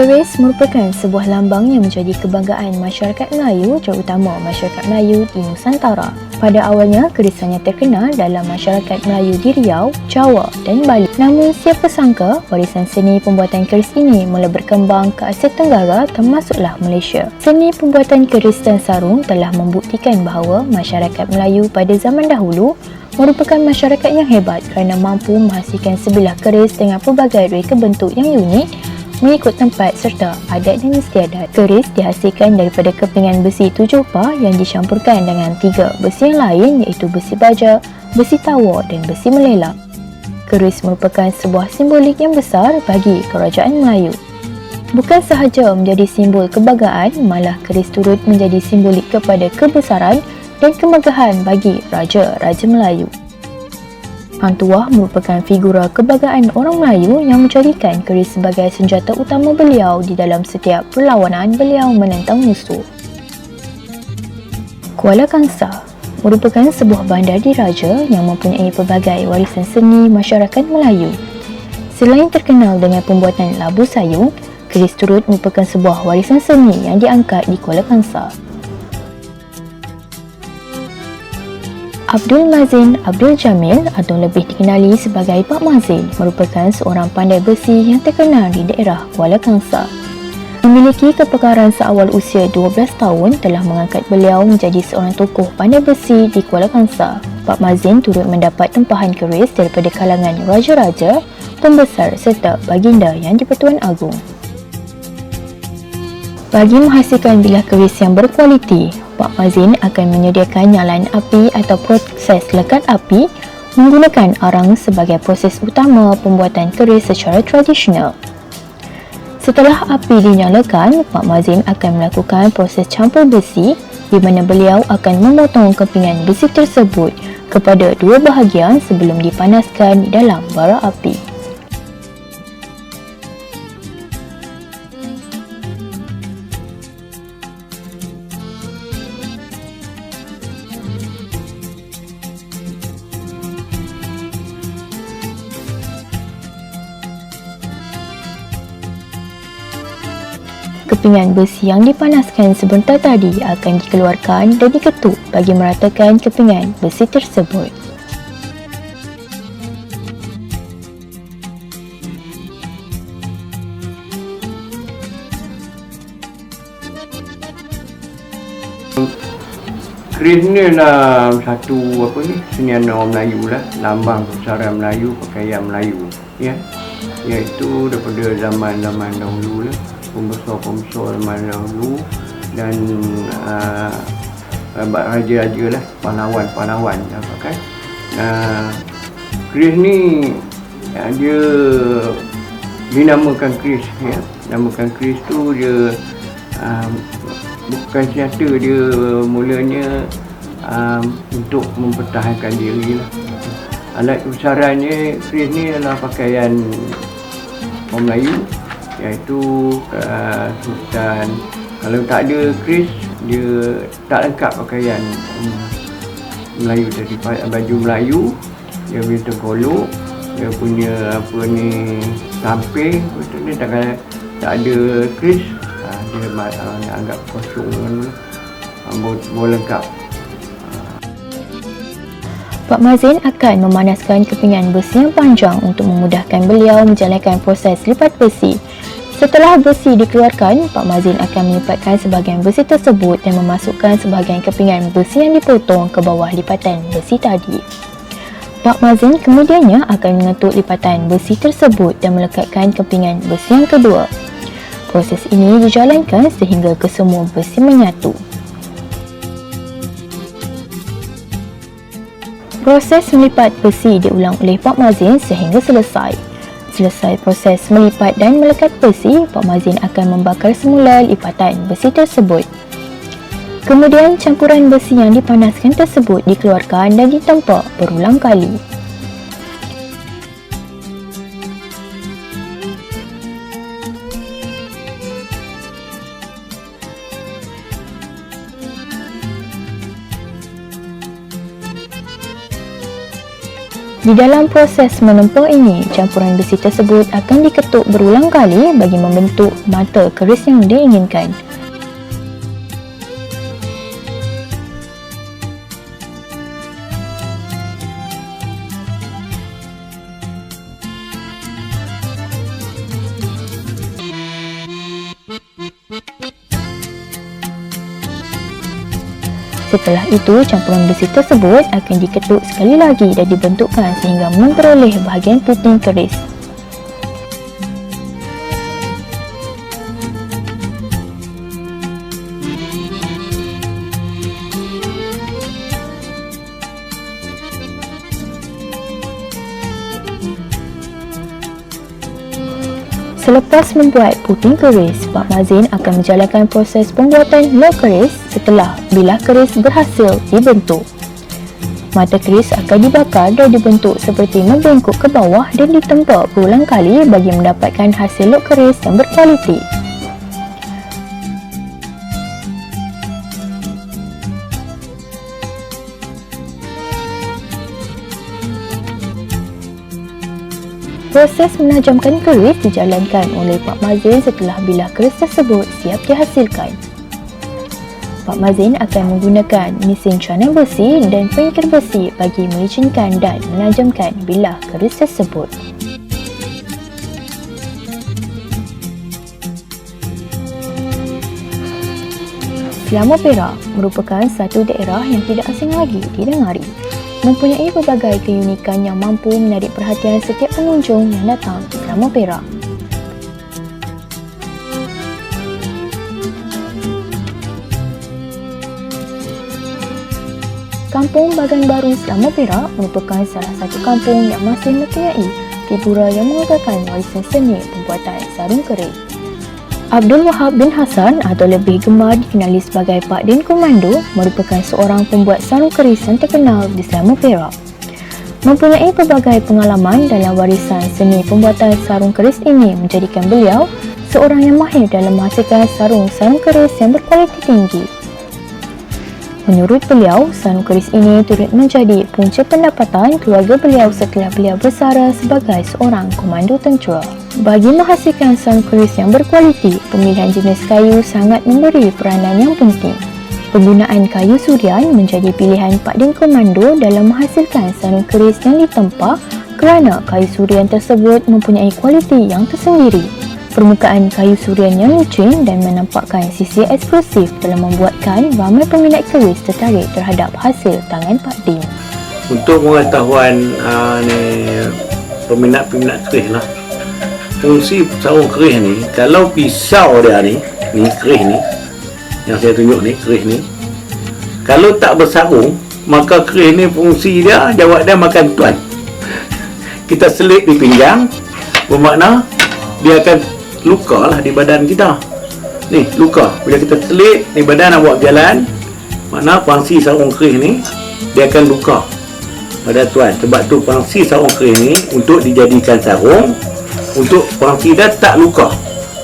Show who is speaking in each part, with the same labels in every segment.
Speaker 1: Keris merupakan sebuah lambang yang menjadi kebanggaan masyarakat Melayu, terutama masyarakat Melayu di Nusantara. Pada awalnya, keris hanya terkenal dalam masyarakat Melayu di Riau, Jawa dan Bali. Namun, siapa sangka warisan seni pembuatan keris ini mula berkembang ke Asia Tenggara termasuklah Malaysia. Seni pembuatan keris dan sarung telah membuktikan bahawa masyarakat Melayu pada zaman dahulu merupakan masyarakat yang hebat kerana mampu menghasilkan sebilah keris dengan pelbagai reka bentuk yang unik mengikut tempat serta adat dan istiadat. Keris dihasilkan daripada kepingan besi 7 bar yang dicampurkan dengan 3 besi yang lain iaitu besi baja, besi tawa dan besi melelak. Keris merupakan sebuah simbolik yang besar bagi kerajaan Melayu. Bukan sahaja menjadi simbol kebanggaan, malah keris turut menjadi simbolik kepada kebesaran dan kemegahan bagi Raja-Raja Melayu. Hang Tuah merupakan figura kebanggaan orang Melayu yang menjadikan keris sebagai senjata utama beliau di dalam setiap perlawanan beliau menentang musuh. Kuala Kangsar merupakan sebuah bandar diraja yang mempunyai pelbagai warisan seni masyarakat Melayu. Selain terkenal dengan pembuatan labu sayung, keris turut merupakan sebuah warisan seni yang diangkat di Kuala Kangsar. Abdul Mazin Abdul Jamil atau lebih dikenali sebagai Pak Mazin merupakan seorang pandai besi yang terkenal di daerah Kuala Kangsar. Memiliki kepakaran seawal usia 12 tahun telah mengangkat beliau menjadi seorang tokoh pandai besi di Kuala Kangsar. Pak Mazin turut mendapat tempahan keris daripada kalangan raja-raja, pembesar serta baginda yang di-Pertuan Agong. Bagi menghasilkan bilah keris yang berkualiti, Pak Mazin akan menyediakan nyalaan api atau proses lekat api menggunakan arang sebagai proses utama pembuatan keris secara tradisional. Setelah api dinyalakan, Pak Mazin akan melakukan proses campur besi di mana beliau akan memotong kepingan besi tersebut kepada dua bahagian sebelum dipanaskan di dalam bara api. Kepingan besi yang dipanaskan sebentar tadi akan dikeluarkan dan diketuk bagi meratakan kepingan besi tersebut.
Speaker 2: Keris ni lah satu senian orang Melayu lah, lambang kebesaran Melayu, pakaian Melayu, ya, iaitu daripada zaman-zaman dahulu lah, pembesar-pembesar zaman dahulu dan raja-raja lah, pahlawan-pahlawan yang pakai. Keris ni dia dinamakan keris, ya. Namakan keris tu dia bukan senjata, dia mulanya untuk mempertahankan diri lah. Alat kebesarannya, keris ni adalah pakaian orang Melayu, iaitu sultan. Kalau tak ada keris, dia tak lengkap pakaian Melayu tadi. Baju Melayu, dia punya tengkolok, dia punya samping, dia tak ada keris, dia anggap kosong, boleh lengkap.
Speaker 1: Pak Mazin akan memanaskan kepingan besi yang panjang untuk memudahkan beliau menjalankan proses lipat besi. Setelah besi dikeluarkan, Pak Mazin akan melipatkan sebahagian besi tersebut dan memasukkan sebahagian kepingan besi yang dipotong ke bawah lipatan besi tadi. Pak Mazin kemudiannya akan mengetuk lipatan besi tersebut dan melekatkan kepingan besi yang kedua. Proses ini dijalankan sehingga kesemua besi menyatu. Proses melipat besi diulang oleh Pak Mazin sehingga selesai. Selesai proses melipat dan melekat besi, Pak Mazin akan membakar semula lipatan besi tersebut. Kemudian campuran besi yang dipanaskan tersebut dikeluarkan dan ditempa berulang kali. Di dalam proses menempel ini, campuran besi tersebut akan diketuk berulang kali bagi membentuk mata keris yang diinginkan. Setelah itu, campuran besi tersebut akan diketuk sekali lagi dan dibentukkan sehingga memperoleh bahagian puting keris. Selepas membuat puting keris, Pak Mazin akan menjalankan proses pembuatan log keris setelah bilah keris berhasil dibentuk. Mata keris akan dibakar dan dibentuk seperti membengkok ke bawah dan ditempa berulang kali bagi mendapatkan hasil log keris yang berkualiti. Proses menajamkan keris dijalankan oleh Pak Mazin setelah bilah keris tersebut siap dihasilkan. Pak Mazin akan menggunakan mesin channel besi dan pengikir besi bagi melicinkan dan menajamkan bilah keris tersebut. Selangor Perak merupakan satu daerah yang tidak asing lagi didengari. Mempunyai pelbagai keunikan yang mampu menarik perhatian setiap pengunjung yang datang ke Selangor Perak. Kampung Bagan Baru Selangor Perak merupakan salah satu kampung yang masih mempunyai figura yang mengagakkan warisan seni pembuatan sarung keris. Abdul Wahab bin Hassan atau lebih gemar dikenali sebagai Pak Din Komando merupakan seorang pembuat sarung keris yang terkenal di Selangor Perak. Mempunyai pelbagai pengalaman dalam warisan seni pembuatan sarung keris ini menjadikan beliau seorang yang mahir dalam menghasilkan sarung-sarung keris yang berkualiti tinggi. Menurut beliau, sarung keris ini turut menjadi punca pendapatan keluarga beliau setelah beliau bersara sebagai seorang komando tentera. Bagi menghasilkan sarung keris yang berkualiti, pemilihan jenis kayu sangat memberi peranan yang penting. Penggunaan kayu surian menjadi pilihan Pak Din Komando dalam menghasilkan sarung keris yang ditempa kerana kayu surian tersebut mempunyai kualiti yang tersendiri. Permukaan kayu surian yang licin dan menampakkan sisi eksklusif telah membuatkan ramai peminat keris tertarik terhadap hasil tangan Pak Din.
Speaker 3: Untuk pengetahuan peminat-peminat keris lah, fungsi sarung keris ni, kalau pisau dia ni keris ni yang saya tunjuk ni, keris ni kalau tak bersarung, maka keris ni fungsi dia, jawab dia makan tuan. Kita selit di pinggang, bermakna dia akan luka lah di badan kita ni, luka bila kita selit di badan nak buat jalan, makna fungsi sarung keris ni dia akan luka pada tuan. Sebab tu fungsi sarung keris ni untuk dijadikan sarung, untuk fungsi dia tak luka.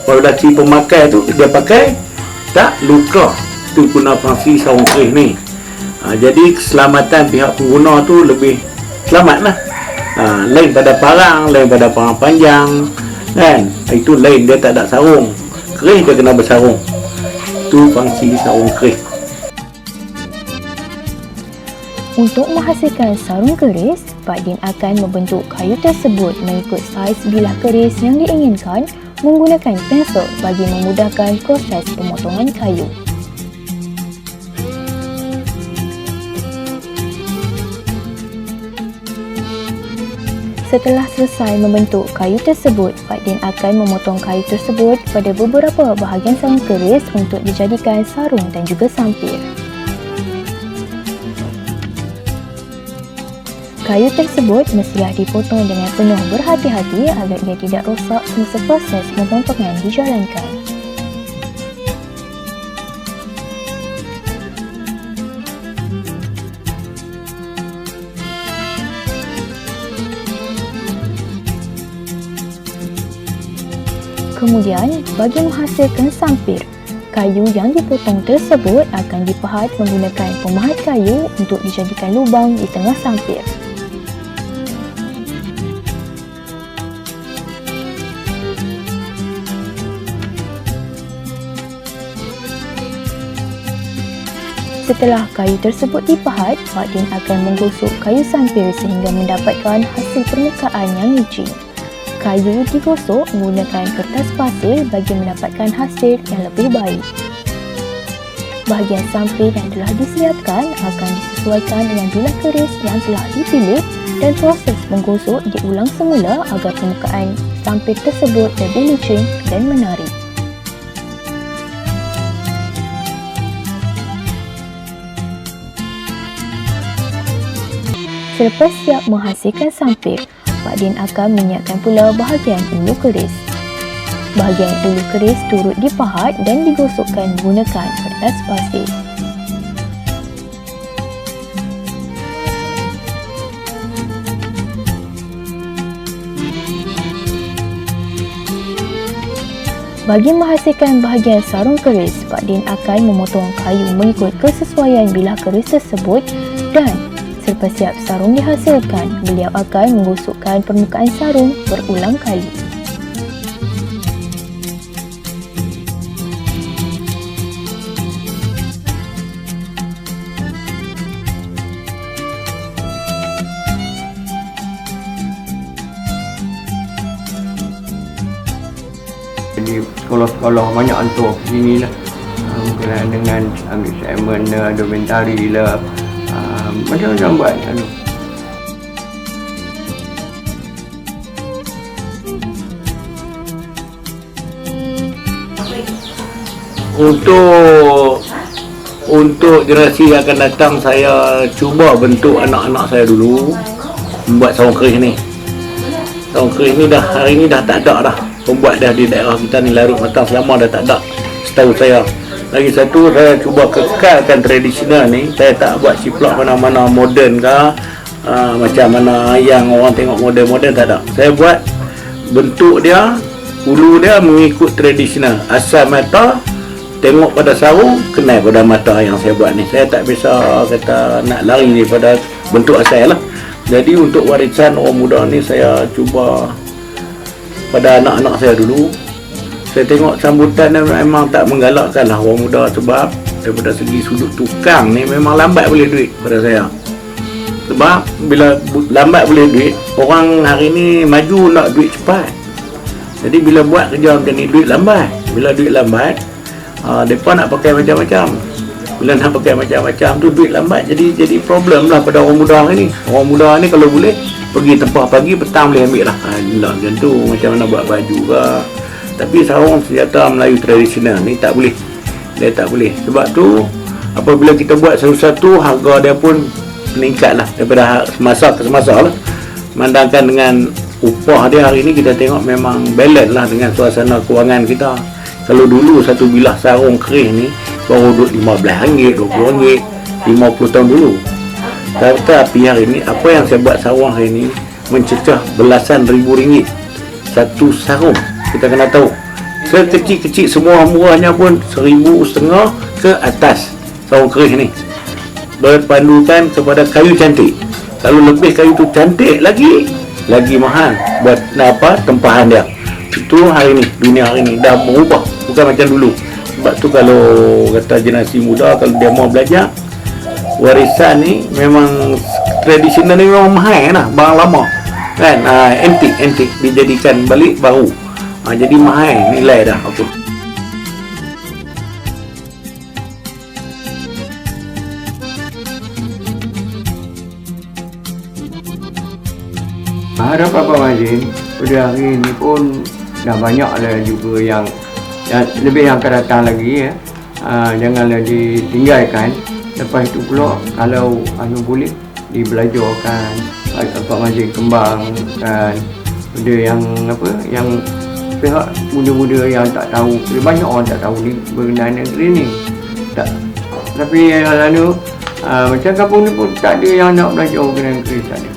Speaker 3: Kalau dah si pemakai tu dia pakai tak luka, tu guna fungsi sarung keris ni. Jadi keselamatan pihak pengguna tu lebih selamat lah. Lain pada parang, lain pada parang panjang kan, itu lain, dia tak ada sarung keris, dia kena bersarung. Tu fungsi sarung keris.
Speaker 1: Untuk menghasilkan sarung keris, Pak Din akan membentuk kayu tersebut mengikut saiz bilah keris yang diinginkan menggunakan pensel bagi memudahkan proses pemotongan kayu. Setelah selesai membentuk kayu tersebut, Pak Din akan memotong kayu tersebut pada beberapa bahagian sarung keris untuk dijadikan sarung dan juga sampir. Kayu tersebut mestilah dipotong dengan penuh berhati-hati agar ia tidak rosak semasa proses pemotongan dijalankan. Kemudian, bagi menghasilkan sampir, kayu yang dipotong tersebut akan dipahat menggunakan pemahat kayu untuk dijadikan lubang di tengah sampir. Setelah kayu tersebut dipahat, Pak Din akan menggosok kayu sampir sehingga mendapatkan hasil permukaan yang licin. Kayu digosok menggunakan kertas pasir bagi mendapatkan hasil yang lebih baik. Bahagian sampir yang telah disiapkan akan disesuaikan dengan bilah keris yang telah dipilih dan proses menggosok diulang semula agar permukaan sampir tersebut lebih licin dan menarik. Selepas siap menghasilkan sampir, Pak Din akan menyiapkan pula bahagian ulu keris. Bahagian ulu keris turut dipahat dan digosokkan menggunakan kertas pasir. Bagi menghasilkan bahagian sarung keris, Pak Din akan memotong kayu mengikut kesesuaian bilah keris tersebut dan selepas siap sarung dihasilkan, beliau akan menggosokkan permukaan sarung berulang kali.
Speaker 2: Jadi sekolah-sekolah banyak hantar ke sini lah, berkenaan dengan ambil assignment lah, dokumentari lah, macam-macam buat.
Speaker 3: Untuk generasi yang akan datang, saya cuba bentuk anak-anak saya dulu membuat sarung keris ni. Sarung keris ni hari ni dah tak ada dah. Pembuat dah di daerah kita ni larut matang selama dah tak ada, setahu saya. Lagi satu, saya cuba kekalkan tradisional ni. Saya tak buat ciplak mana-mana moden ke, macam mana yang orang tengok moden-moden, tak ada. Saya buat bentuk dia, ulu dia mengikut tradisional. Asal mata tengok pada sarung, kenal pada mata yang saya buat ni. Saya tak bisa kata nak lari daripada bentuk asal lah. Jadi untuk warisan orang muda ni, saya cuba pada anak-anak saya dulu. Saya tengok sambutan dia memang tak menggalakkan lah orang muda, sebab daripada segi sudut tukang ni memang lambat boleh duit pada saya. Sebab bila lambat boleh duit, orang hari ni maju nak duit cepat. Jadi bila buat kerja macam ni, duit lambat. Bila duit lambat, mereka nak pakai macam-macam. Bila nak pakai macam-macam tu, duit lambat. Jadi problem lah pada orang muda hari ni. Orang muda ni kalau boleh pergi tempah pagi, petang boleh ambil lah. Macam tu, macam mana buat baju ke. Tapi sarung senjata Melayu tradisional ni tak boleh. Dia tak boleh. Sebab tu, apabila kita buat satu-satu, harga dia pun meningkat lah daripada semasa ke semasa lah. Memandangkan dengan upah dia hari ni, kita tengok memang balance lah dengan suasana kewangan kita. Kalau dulu satu bilah sarung keris ni baru duduk RM15, RM20, 50 tahun dulu. Tetapi hari ni, apa yang saya buat sarung hari ni mencecah belasan ribu ringgit satu sarung. Kita kena tahu, sekecil-kecil semua murahnya pun RM1,500 ke atas sarung keris ni, berpandukan kepada kayu cantik. Kalau lebih kayu tu cantik lagi mahal buat apa tempahan dia. Itu hari ni, dunia hari ni dah berubah, bukan macam dulu. Sebab tu kalau kata generasi muda, kalau dia mau belajar warisan ni, memang tradisional ni memang mahal lah, barang lama kan, antik dijadikan balik baru, jadi mahal nilai dah. Okay.
Speaker 2: Harap Abang Mazin pada hari ni pun dah banyak lah juga yang lebih yang akan datang lagi ya. Janganlah ditinggalkan. Lepas itu pula, kalau boleh dibelajarkan Abang Mazin kembangkan benda yang yang pihak muda-muda yang tak tahu. Banyak orang tak tahu ni berkenaan negeri ni. Tapi macam kampung ni pun tak ada yang nak belajar berkenaan negeri, tak ada.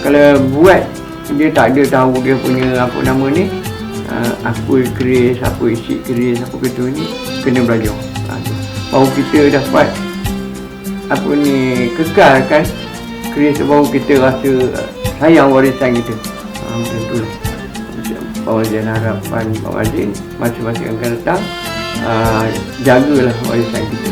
Speaker 2: Kalau buat dia tak ada tahu dia punya apa nama ni, apa keris, apa isi keris, apa kata ni, kena belajar. Baru kita dapat kekalkan keris, baru kita rasa sayang warisan kita. Macam tu lah. Pak Mazin harapan Pak Mazin masing-masing akan datang, jagalah warisan kita.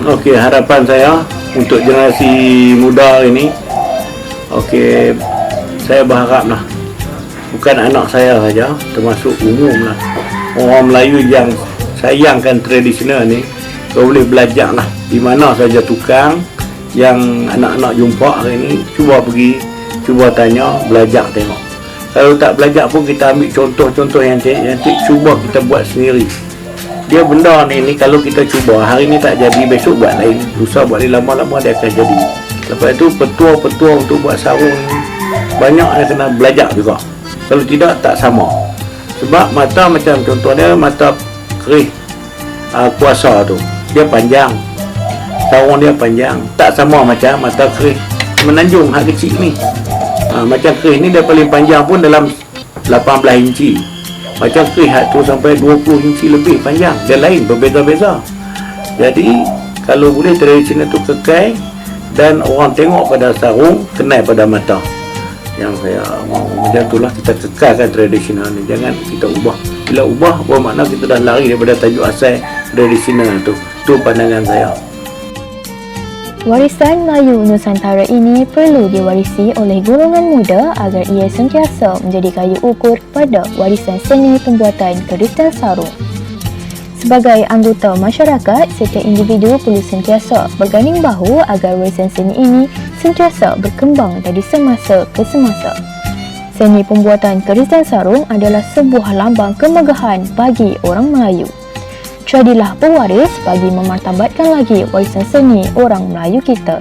Speaker 3: Okey, harapan saya untuk generasi muda ini, okey, saya berharaplah bukan anak saya saja, termasuk umumlah orang Melayu yang sayangkan tradisional ni, kau boleh belajarlah di mana saja tukang yang anak-anak jumpa hari ni, cuba pergi, cuba tanya, belajar tengok. Kalau tak belajar pun kita ambil contoh-contoh yang cantik, cuba kita buat sendiri. Dia benda ni kalau kita cuba hari ni tak jadi, besok buat lain, lusa buat lain, lama-lama dia akan jadi. Lepas tu petua-petua untuk buat sarung ni banyak yang kena belajar juga. Kalau tidak tak sama. Sebab mata macam contoh dia mata kerih kuasa tu, dia panjang, sarung dia panjang, tak sama macam mata kerih Menanjung hak kecil ni. Macam kerih ni dia paling panjang pun dalam 18 inci. Macam kerih hak tu sampai 20 inci lebih panjang. Dia lain, berbeza-beza. Jadi kalau boleh tradisional tu kekal dan orang tengok pada sarung, kenal pada mata. Yang saya mahu macam itulah, kita kekalkan tradisional ni. Jangan kita ubah. Bila ubah bermakna kita dah lari daripada tajuk asal tradisional tu. Tu pandangan saya.
Speaker 1: Warisan Melayu Nusantara ini perlu diwarisi oleh golongan muda agar ia sentiasa menjadi kayu ukur pada warisan seni pembuatan keris dan sarung. Sebagai anggota masyarakat, setiap individu perlu sentiasa berganding bahu agar warisan seni ini sentiasa berkembang dari semasa ke semasa. Seni pembuatan keris dan sarung adalah sebuah lambang kemegahan bagi orang Melayu. Jadilah pewaris bagi memartabatkan lagi warisan seni orang Melayu kita.